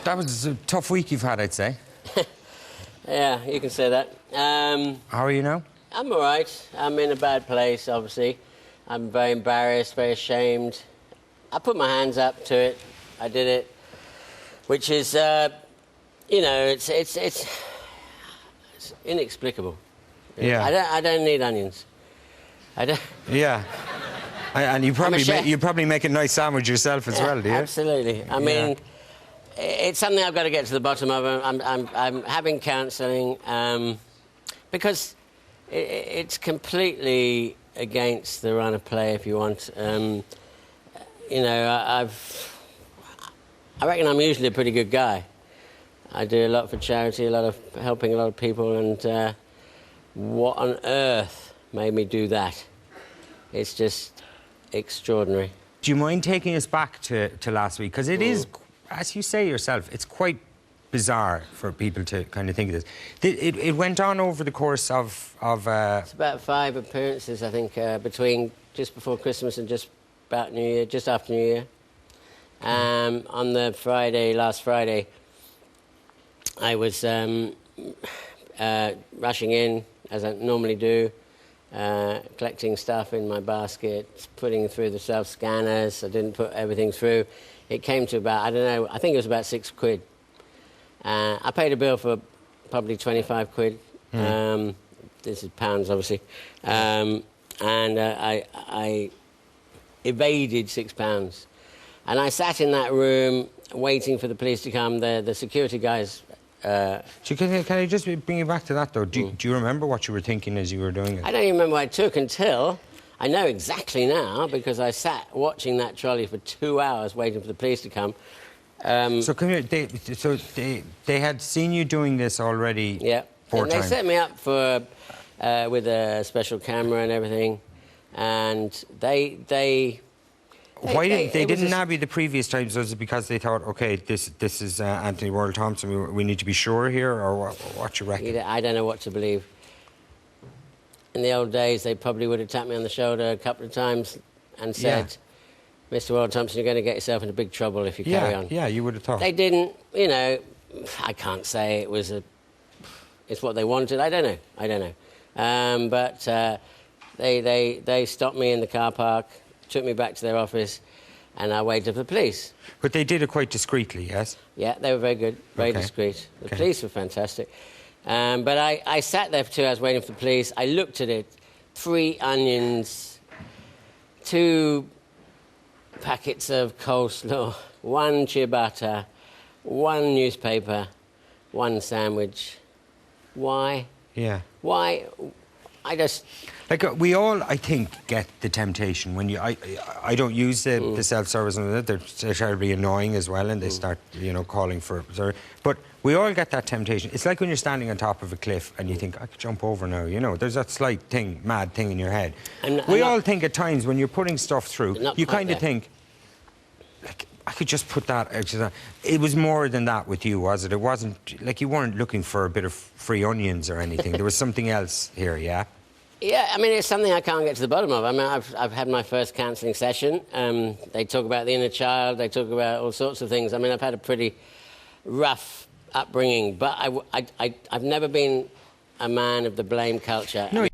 that was a tough week you've had, I'd say. Yeah, you can say that. How are you now? I'm all right. I'm in a bad place, obviously. I'm very embarrassed, very ashamed. I put my hands up to it. I did it, which is, you know, it's inexplicable. Yeah. I don't need onions. I don't. Yeah. And you probably make a nice sandwich yourself as well, do you? Absolutely. I mean, it's something I've got to get to the bottom of. I'm having counselling because it's completely against the run of play, if you want. You know, I reckon I'm usually a pretty good guy. I do a lot for charity, a lot of helping a lot of people, and what on earth made me do that? It's just extraordinary. Do you mind taking us back to last week? Because it is, as you say yourself, it's quite bizarre for people to kind of think of this. It went on over the course of It's about 5 appearances, I think, between just before Christmas and just about New Year, just after New Year. On the last Friday, I was rushing in, as I normally do, collecting stuff in my basket, putting through the self-scanners. I didn't put everything through. It came to about, I don't know, I think it was about £6. I paid a bill for probably 25 quid. This is pounds, obviously. And I evaded £6. And I sat in that room waiting for the police to come. The security guys... Can I just bring you back to that, though? Do you remember what you were thinking as you were doing it? I don't even remember what I took until... I know exactly now, because I sat watching that trolley for 2 hours waiting for the police to come. So come here. They had seen you doing this already. Yeah. 4 and times. They set me up for with a special camera and everything, and they didn't nab you the previous times? Was it because they thought, OK, this is Antony Worrall Thompson, we need to be sure here, or what you reckon? I don't know what to believe. In the old days, they probably would have tapped me on the shoulder a couple of times and said, Mr. Worrall Thompson, you're going to get yourself into big trouble if you carry on. Yeah, you would have thought. They didn't, you know, I can't say it was it's what they wanted. I don't know. But they stopped me in the car park, took me back to their office, and I waited for the police. But they did it quite discreetly, yes? Yeah, they were very good, very discreet. The police were fantastic. But I sat there for 2 hours waiting for the police. I looked at it, 3 onions, 2 packets of coleslaw, 1 ciabatta, 1 newspaper, 1 sandwich. Why? Yeah. Why? I just... Like, we all, I think, get the temptation when you... I don't use the self-service, and they're terribly annoying as well, and they start, you know, calling for... But we all get that temptation. It's like when you're standing on top of a cliff and you think, I could jump over now, you know. There's that slight thing, mad thing in your head. We all think at times when you're putting stuff through, you kind of think, like, I could just put that... It was more than that with you, was it? It wasn't... Like, you weren't looking for a bit of free onions or anything. There was something else here, yeah? Yeah, I mean, it's something I can't get to the bottom of. I mean, I've had my first counselling session. They talk about the inner child. They talk about all sorts of things. I mean, I've had a pretty rough upbringing, but I've never been a man of the blame culture. No,